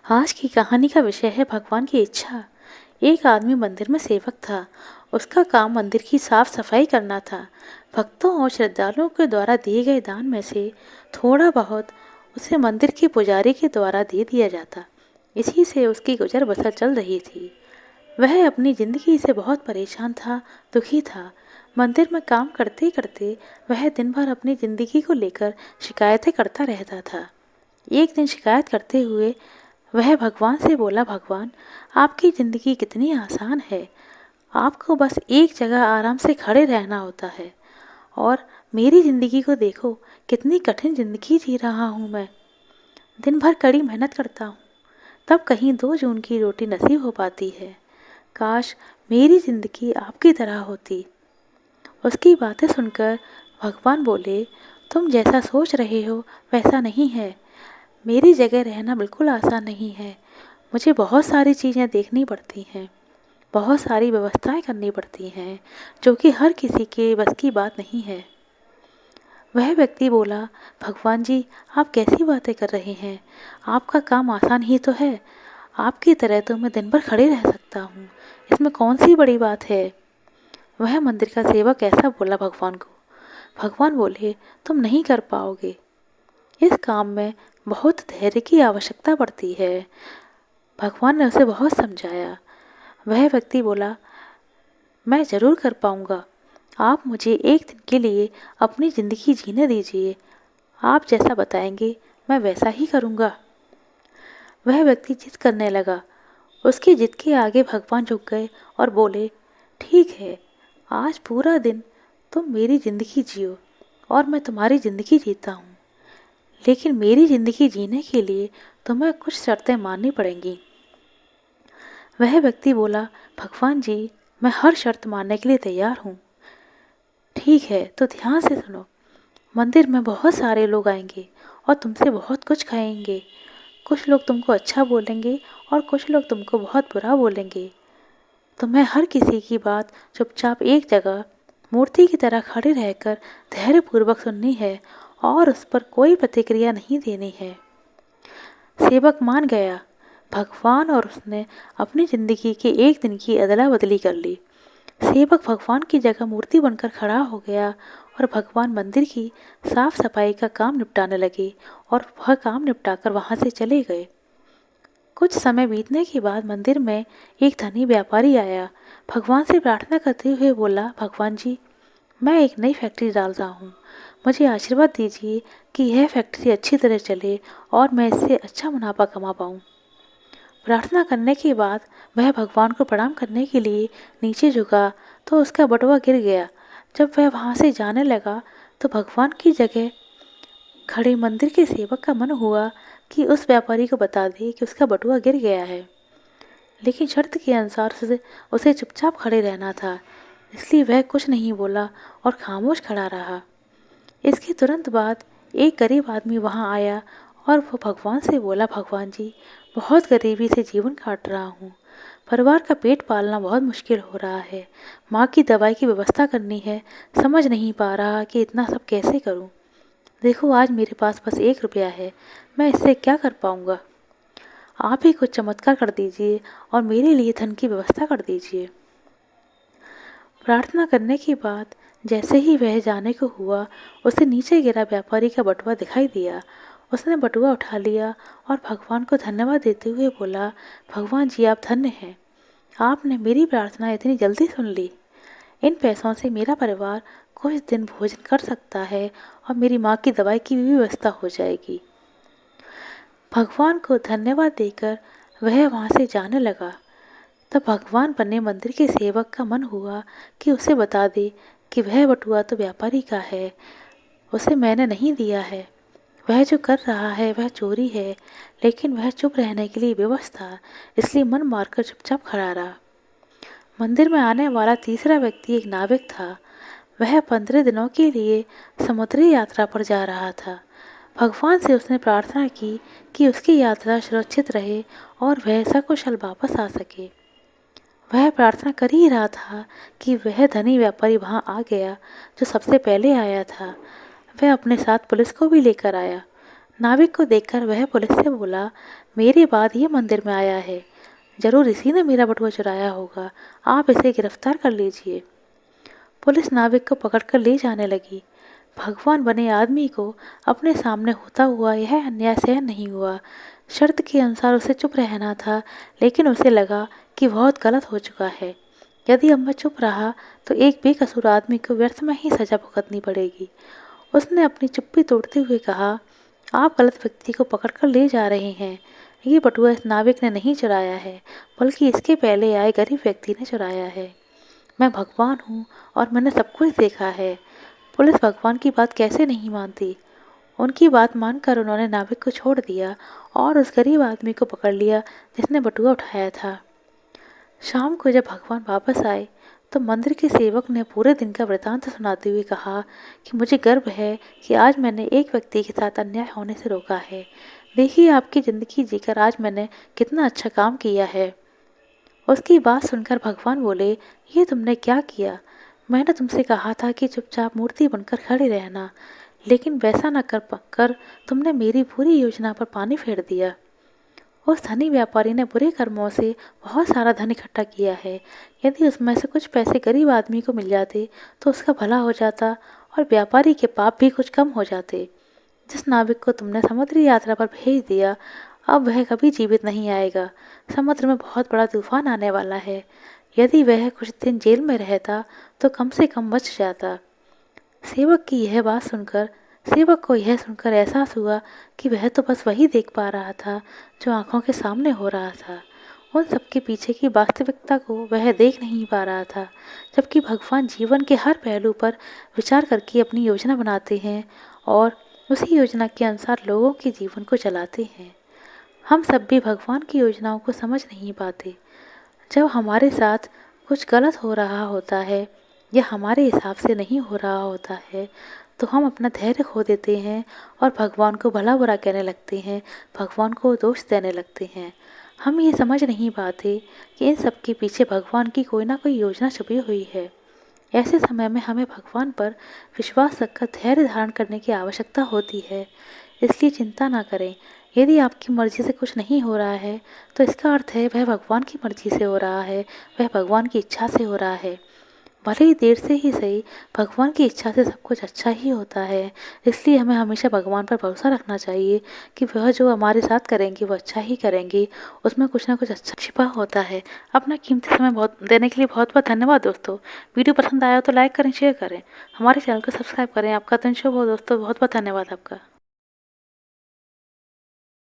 आज की कहानी का विषय है भगवान की इच्छा। एक आदमी मंदिर में सेवक था। उसका काम मंदिर की साफ सफाई करना था। भक्तों और श्रद्धालुओं के द्वारा दिए गए दान में से थोड़ा बहुत उसे मंदिर के पुजारी के द्वारा दे दिया जाता। इसी से उसकी गुजर बसर चल रही थी। वह अपनी जिंदगी से बहुत परेशान था, दुखी था। मंदिर में काम करते करते वह दिन भर अपनी जिंदगी को लेकर शिकायतें करता रहता था। एक दिन शिकायत करते हुए वह भगवान से बोला, भगवान, आपकी ज़िंदगी कितनी आसान है। आपको बस एक जगह आराम से खड़े रहना होता है, और मेरी ज़िंदगी को देखो, कितनी कठिन ज़िंदगी जी रहा हूँ मैं। दिन भर कड़ी मेहनत करता हूँ, तब कहीं 2 जून की रोटी नसीब हो पाती है। काश मेरी ज़िंदगी आपकी तरह होती। उसकी बातें सुनकर भगवान बोले, तुम जैसा सोच रहे हो वैसा नहीं है। मेरी जगह रहना बिल्कुल आसान नहीं है। मुझे बहुत सारी चीज़ें देखनी पड़ती हैं, बहुत सारी व्यवस्थाएं करनी पड़ती हैं, जो कि हर किसी के बस की बात नहीं है। वह व्यक्ति बोला, भगवान जी, आप कैसी बातें कर रहे हैं। आपका काम आसान ही तो है। आपकी तरह तो मैं दिन भर खड़े रह सकता हूँ। इसमें कौन सी बड़ी बात है। वह मंदिर का सेवक ऐसा बोला भगवान को। भगवान बोले, तुम नहीं कर पाओगे। इस काम में बहुत धैर्य की आवश्यकता पड़ती है। भगवान ने उसे बहुत समझाया। वह व्यक्ति बोला, मैं ज़रूर कर पाऊँगा। आप मुझे एक दिन के लिए अपनी ज़िंदगी जीने दीजिए। आप जैसा बताएंगे मैं वैसा ही करूँगा। वह व्यक्ति जिद करने लगा। उसकी जिद के आगे भगवान झुक गए और बोले, ठीक है, आज पूरा दिन तुम मेरी ज़िंदगी जियो और मैं तुम्हारी ज़िंदगी जीता हूँ। लेकिन मेरी ज़िंदगी जीने के लिए तुम्हें कुछ शर्तें माननी पड़ेंगी। वह व्यक्ति बोला, भगवान जी, मैं हर शर्त मानने के लिए तैयार हूँ। ठीक है, तो ध्यान से सुनो। मंदिर में बहुत सारे लोग आएंगे और तुमसे बहुत कुछ खाएंगे। कुछ लोग तुमको अच्छा बोलेंगे और कुछ लोग तुमको बहुत बुरा बोलेंगे। तुम्हें हर किसी की बात चुपचाप एक जगह मूर्ति की तरह खड़े रहकर धैर्यपूर्वक सुननी है और उस पर कोई प्रतिक्रिया नहीं देनी है। सेवक मान गया। भगवान और उसने अपनी जिंदगी के एक दिन की अदला बदली कर ली। सेवक भगवान की जगह मूर्ति बनकर खड़ा हो गया और भगवान मंदिर की साफ सफाई का काम निपटाने लगे और वह काम निपटाकर वहां से चले गए। कुछ समय बीतने के बाद मंदिर में एक धनी व्यापारी आया। भगवान से प्रार्थना करते हुए बोला, भगवान जी, मैं एक नई फैक्ट्री डाल रहा हूँ। मुझे आशीर्वाद दीजिए कि यह फैक्ट्री अच्छी तरह चले और मैं इससे अच्छा मुनाफा कमा पाऊँ। प्रार्थना करने के बाद वह भगवान को प्रणाम करने के लिए नीचे झुका तो उसका बटुआ गिर गया। जब वह वहां से जाने लगा तो भगवान की जगह खड़े मंदिर के सेवक का मन हुआ कि उस व्यापारी को बता दे कि उसका बटुआ गिर गया है, लेकिन शर्त के अनुसार उसे चुपचाप खड़े रहना था। इसलिए वह कुछ नहीं बोला और खामोश खड़ा रहा। इसके तुरंत बाद एक गरीब आदमी वहां आया और वो भगवान से बोला, भगवान जी, बहुत गरीबी से जीवन काट रहा हूँ। परिवार का पेट पालना बहुत मुश्किल हो रहा है। माँ की दवाई की व्यवस्था करनी है। समझ नहीं पा रहा कि इतना सब कैसे करूँ। देखो, आज मेरे पास बस 1 रुपया है। मैं इससे क्या कर पाऊँगा। आप ही कुछ चमत्कार कर दीजिए और मेरे लिए धन की व्यवस्था कर दीजिए। प्रार्थना करने के बाद जैसे ही वह जाने को हुआ, उसे नीचे गिरा व्यापारी का बटुआ दिखाई दिया। उसने बटुआ उठा लिया और भगवान को धन्यवाद देते हुए बोला, भगवान जी, आप धन्य हैं। आपने मेरी प्रार्थना इतनी जल्दी सुन ली। इन पैसों से मेरा परिवार कुछ दिन भोजन कर सकता है और मेरी माँ की दवाई की भी व्यवस्था हो जाएगी। भगवान को धन्यवाद देकर वह वहाँ से जाने लगा। तब भगवान बने मंदिर के सेवक का मन हुआ कि उसे बता दे कि वह बटुआ तो व्यापारी का है, उसे मैंने नहीं दिया है। वह जो कर रहा है वह चोरी है। लेकिन वह चुप रहने के लिए विवश था, इसलिए मन मारकर चुपचाप खड़ा रहा। मंदिर में आने वाला तीसरा व्यक्ति एक नाविक था। वह 15 दिनों के लिए समुद्री यात्रा पर जा रहा था। भगवान से उसने प्रार्थना की कि उसकी यात्रा सुरक्षित रहे और वह सकुशल वापस आ सके। वह प्रार्थना कर ही रहा था कि वह धनी व्यापारी वहां आ गया जो सबसे पहले आया था। वह अपने साथ पुलिस को भी लेकर आया। नाविक को देखकर वह पुलिस से बोला, मेरे बाद ये मंदिर में आया है, जरूर इसी ने मेरा बटुआ चुराया होगा, आप इसे गिरफ्तार कर लीजिए। पुलिस नाविक को पकड़कर ले जाने लगी। भगवान बने आदमी को अपने सामने होता हुआ यह अन्याय सहन नहीं हुआ। शर्त के अनुसार उसे चुप रहना था, लेकिन उसे लगा कि बहुत गलत हो चुका है। यदि अब मैं चुप रहा तो एक बेकसूर आदमी को व्यर्थ में ही सजा भुगतनी पड़ेगी। उसने अपनी चुप्पी तोड़ते हुए कहा, आप गलत व्यक्ति को पकड़कर ले जा रहे हैं। ये बटुआ इस नाविक ने नहीं चुराया है, बल्कि इसके पहले आए गरीब व्यक्ति ने चुराया है। मैं भगवान हूँ और मैंने सब कुछ देखा है। पुलिस भगवान की बात कैसे नहीं मानती। उनकी बात मानकर उन्होंने नाविक को छोड़ दिया और उस गरीब आदमी को पकड़ लिया जिसने बटुआ उठाया था। शाम को जब भगवान वापस आए तो मंदिर के सेवक ने पूरे दिन का वृतांत सुनाते हुए कहा कि मुझे गर्व है कि आज मैंने एक व्यक्ति के साथ अन्याय होने से रोका है। देखिए, आपकी ज़िंदगी जीकर आज मैंने कितना अच्छा काम किया है। उसकी बात सुनकर भगवान बोले, ये तुमने क्या किया? मैंने तुमसे कहा था कि चुपचाप मूर्ति बनकर खड़े रहना, लेकिन वैसा न कर तुमने मेरी पूरी योजना पर पानी फेर दिया। उस धनी व्यापारी ने बुरे कर्मों से बहुत सारा धन इकट्ठा किया है। यदि उसमें से कुछ पैसे गरीब आदमी को मिल जाते तो उसका भला हो जाता और व्यापारी के पाप भी कुछ कम हो जाते। जिस नाविक को तुमने समुद्री यात्रा पर भेज दिया, अब वह कभी जीवित नहीं आएगा। समुद्र में बहुत बड़ा तूफान आने वाला है। यदि वह कुछ दिन जेल में रहता तो कम से कम बच जाता। सेवक को यह सुनकर एहसास हुआ कि वह तो बस वही देख पा रहा था जो आंखों के सामने हो रहा था। उन सबके पीछे की वास्तविकता को वह देख नहीं पा रहा था। जबकि भगवान जीवन के हर पहलू पर विचार करके अपनी योजना बनाते हैं और उसी योजना के अनुसार लोगों के जीवन को चलाते हैं। हम सब भी भगवान की योजनाओं को समझ नहीं पाते। जब हमारे साथ कुछ गलत हो रहा होता है या हमारे हिसाब से नहीं हो रहा होता है तो हम अपना धैर्य खो देते हैं और भगवान को भला बुरा कहने लगते हैं, भगवान को दोष देने लगते हैं। हम ये समझ नहीं पाते कि इन सब के पीछे भगवान की कोई ना कोई योजना छुपी हुई है। ऐसे समय में हमें भगवान पर विश्वास रखकर धैर्य धारण करने की आवश्यकता होती है। इसलिए चिंता ना करें। यदि आपकी मर्जी से कुछ नहीं हो रहा है तो इसका अर्थ है वह भगवान की मर्जी से हो रहा है, वह भगवान की इच्छा से हो रहा है। भले ही देर से ही सही, भगवान की इच्छा से सब कुछ अच्छा ही होता है। इसलिए हमें हमेशा भगवान पर भरोसा रखना चाहिए कि वह जो हमारे साथ करेंगे वो अच्छा ही करेंगे। उसमें कुछ ना कुछ अच्छा छिपा होता है। अपना कीमती समय बहुत देने के लिए बहुत बहुत धन्यवाद दोस्तों। वीडियो पसंद आया तो लाइक करें, शेयर करें, हमारे चैनल को सब्सक्राइब करें। आपका दिन शुभ हो दोस्तों। बहुत बहुत धन्यवाद आपका।